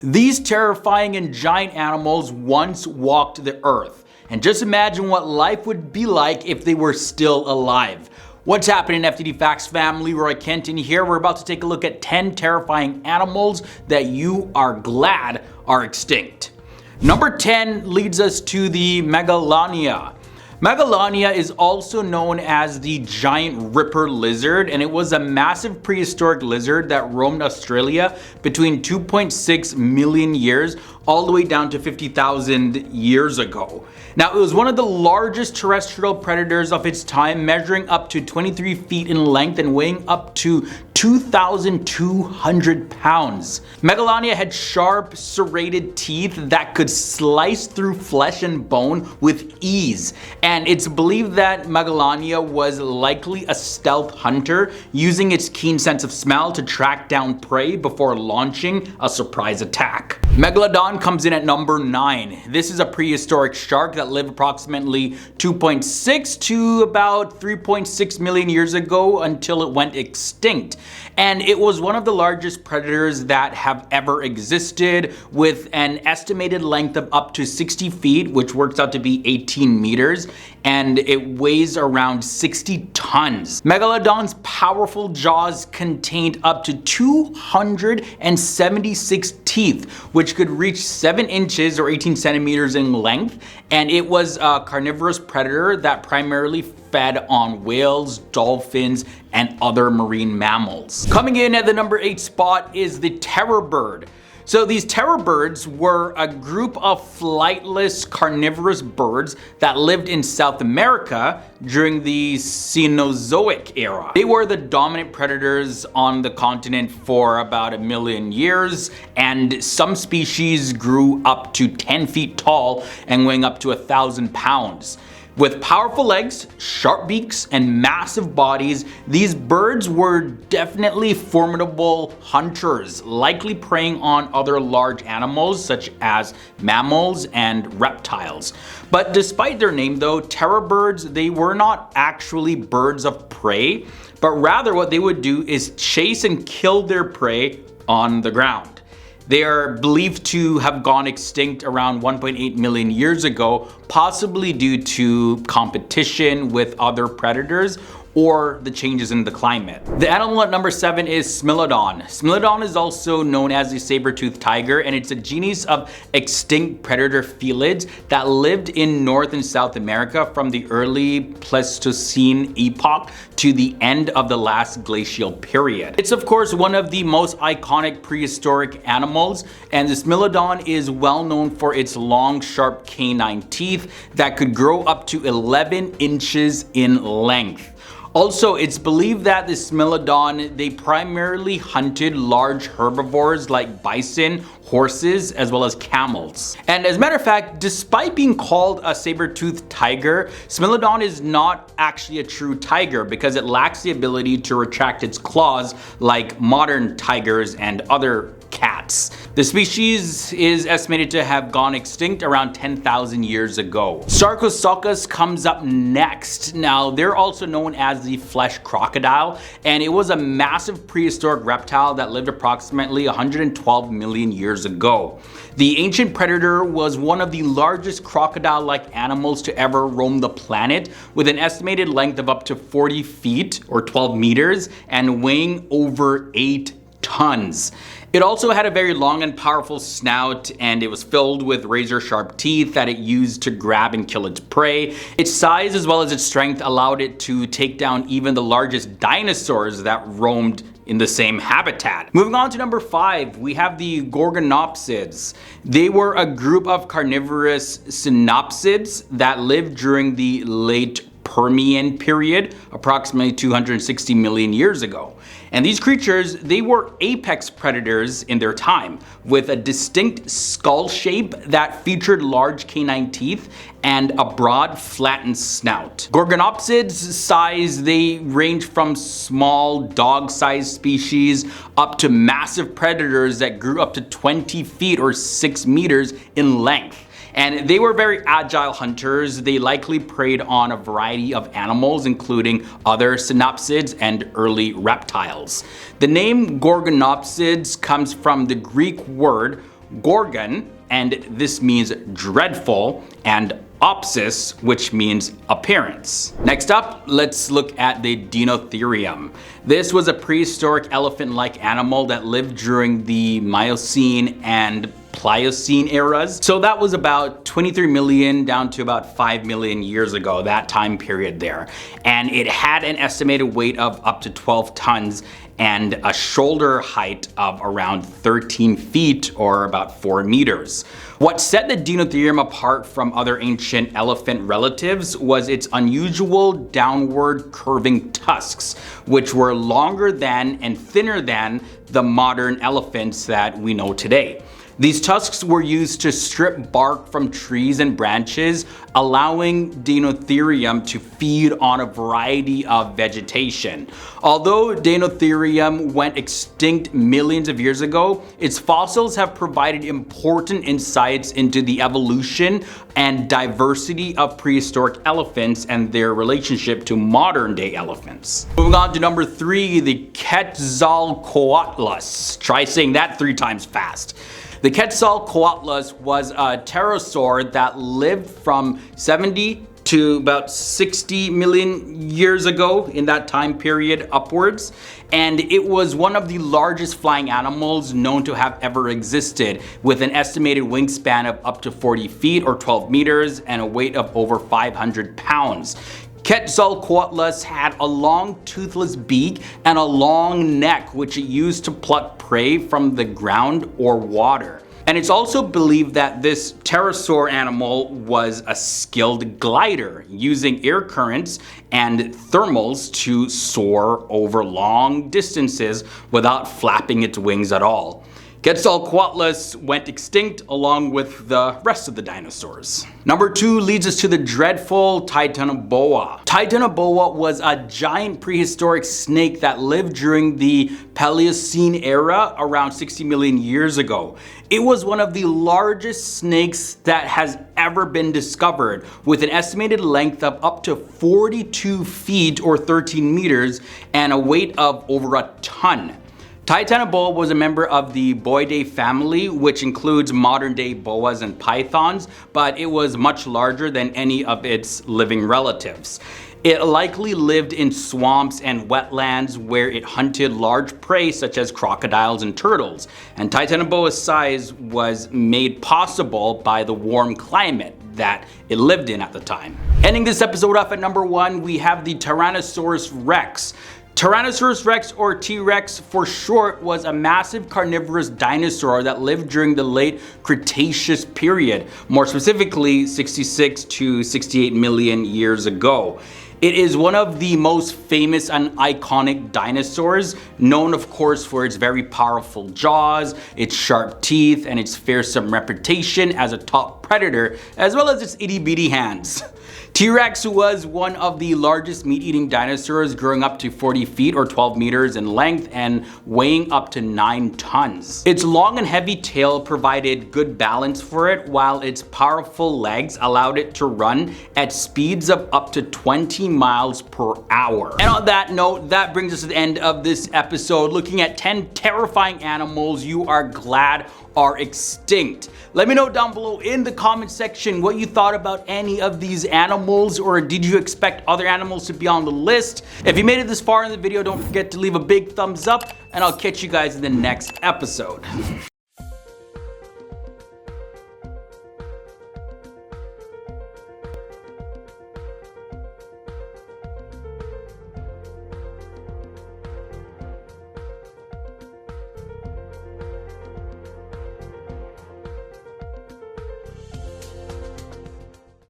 These terrifying and giant animals once walked the earth, and just imagine what life would be like if they were still alive. What's happening, FTD Facts family? Roy Kenton here. We're about to take a look at 10 terrifying animals that you are glad are extinct. Number 10 leads us to the MEGALANIA. MEGALANIA is also known as the giant ripper lizard, and it was a massive prehistoric lizard that roamed Australia between 2.6 million years all the way down to 50,000 years ago. Now, it was one of the largest terrestrial predators of its time, measuring up to 23 feet in length and weighing up to 2,200 pounds. MEGALANIA had sharp, serrated teeth that could slice through flesh and bone with ease. And it's believed that MEGALANIA was likely a stealth hunter, using its keen sense of smell to track down prey before launching a surprise attack. MEGALODON comes in at number 9. This is a prehistoric shark that lived approximately 2.6 to about 3.6 million years ago until it went extinct. And it was one of the largest predators that have ever existed, with an estimated length of up to 60 feet, which works out to be 18 meters, and it weighs around 60 tons. Megalodon's powerful jaws contained up to 276 teeth, which could reach 7 inches or 18 centimeters in length, and it was a carnivorous predator that primarily fed on whales, dolphins, and other marine mammals. Coming in at the number 8 spot is the terror bird. So these terror birds were a group of flightless carnivorous birds that lived in South America during the Cenozoic era. They were the dominant predators on the continent for about 1 million years, and some species grew up to 10 feet tall and weighing up to 1,000 pounds. With powerful legs, sharp beaks, and massive bodies, these birds were definitely formidable hunters, likely preying on other large animals such as mammals and reptiles. But despite their name though, terror birds, they were not actually birds of prey, but rather what they would do is chase and kill their prey on the ground. They are believed to have gone extinct around 1.8 million years ago, possibly due to competition with other predators or the changes in the climate. The animal at number 7 is SMILODON. SMILODON is also known as the saber-toothed tiger, and it's a genus of extinct predator felids that lived in North and South America from the early Pleistocene epoch to the end of the last glacial period. It's of course one of the most iconic prehistoric animals, and the SMILODON is well known for its long, sharp canine teeth that could grow up to 11 inches in length. Also, it's believed that the SMILODON, they primarily hunted large herbivores like bison, horses, as well as camels. And as a matter of fact, despite being called a saber-toothed tiger, SMILODON is not actually a true tiger because it lacks the ability to retract its claws like modern tigers and other cats. The species is estimated to have gone extinct around 10,000 years ago. SARCOSUCHUS comes up next. Now, they're also known as the flesh crocodile, and it was a massive prehistoric reptile that lived approximately 112 million years ago. The ancient predator was one of the largest crocodile-like animals to ever roam the planet, with an estimated length of up to 40 feet or 12 meters and weighing over 8 tons. It also had a very long and powerful snout, and it was filled with razor-sharp teeth that it used to grab and kill its prey. Its size as well as its strength allowed it to take down even the largest dinosaurs that roamed in the same habitat. Moving on to number 5, we have the GORGONOPSIDs. They were a group of carnivorous synapsids that lived during the late Permian period, approximately 260 million years ago. And these creatures, they were apex predators in their time, with a distinct skull shape that featured large canine teeth and a broad, flattened snout. Gorgonopsids' size, they range from small dog-sized species up to massive predators that grew up to 20 feet or 6 meters in length. And they were very agile hunters. They likely preyed on a variety of animals, including other synapsids and early reptiles. The name Gorgonopsids comes from the Greek word gorgon, and this means dreadful, and opsis, which means appearance. Next up, let's look at the DEINOTHERIUM. This was a prehistoric elephant-like animal that lived during the Miocene and Pliocene eras. So that was about 23 million down to about 5 million years ago, that time period there. And it had an estimated weight of up to 12 tons and a shoulder height of around 13 feet or about 4 meters. What set the DEINOTHERIUM apart from other ancient elephant relatives was its unusual downward curving tusks, which were longer than and thinner than the modern elephants that we know today. These tusks were used to strip bark from trees and branches, allowing DEINOTHERIUM to feed on a variety of vegetation. Although DEINOTHERIUM went extinct millions of years ago, its fossils have provided important insights into the evolution and diversity of prehistoric elephants and their relationship to modern day elephants. Moving on to number 3, the QUETZALCOATLUS. Try saying that 3 times fast. The QUETZALCOATLUS was a pterosaur that lived from 70 to about 60 million years ago, in that time period upwards. And it was one of the largest flying animals known to have ever existed, with an estimated wingspan of up to 40 feet or 12 meters and a weight of over 500 pounds. QUETZALCOATLUS had a long toothless beak and a long neck which it used to pluck prey from the ground or water. And it's also believed that this pterosaur animal was a skilled glider, using air currents and thermals to soar over long distances without flapping its wings at all. QUETZALCOATLUS went extinct along with the rest of the dinosaurs. Number 2 leads us to the dreadful TITANOBOA. TITANOBOA was a giant prehistoric snake that lived during the Paleocene era around 60 million years ago. It was one of the largest snakes that has ever been discovered, with an estimated length of up to 42 feet or 13 meters and a weight of over a ton. TITANOBOA was a member of the Boidae family, which includes modern day boas and pythons, but it was much larger than any of its living relatives. It likely lived in swamps and wetlands where it hunted large prey such as crocodiles and turtles. And TITANOBOA's size was made possible by the warm climate that it lived in at the time. Ending this episode off at number 1, we have the Tyrannosaurus rex. Tyrannosaurus rex, or T-Rex for short, was a massive carnivorous dinosaur that lived during the late Cretaceous period, more specifically 66 to 68 million years ago. It is one of the most famous and iconic dinosaurs, known of course for its very powerful jaws, its sharp teeth, and its fearsome reputation as a top predator, as well as its itty-bitty hands. T-Rex was one of the largest meat-eating dinosaurs, growing up to 40 feet or 12 meters in length and weighing up to 9 tons. Its long and heavy tail provided good balance for it, while its powerful legs allowed it to run at speeds of up to 20 miles per hour. And on that note, that brings us to the end of this episode, looking at 10 terrifying animals you are glad are extinct. Let me know down below in the comment section what you thought about any of these animals, or did you expect other animals to be on the list? If you made it this far in the video, don't forget to leave a big thumbs up, and I'll catch you guys in the next episode.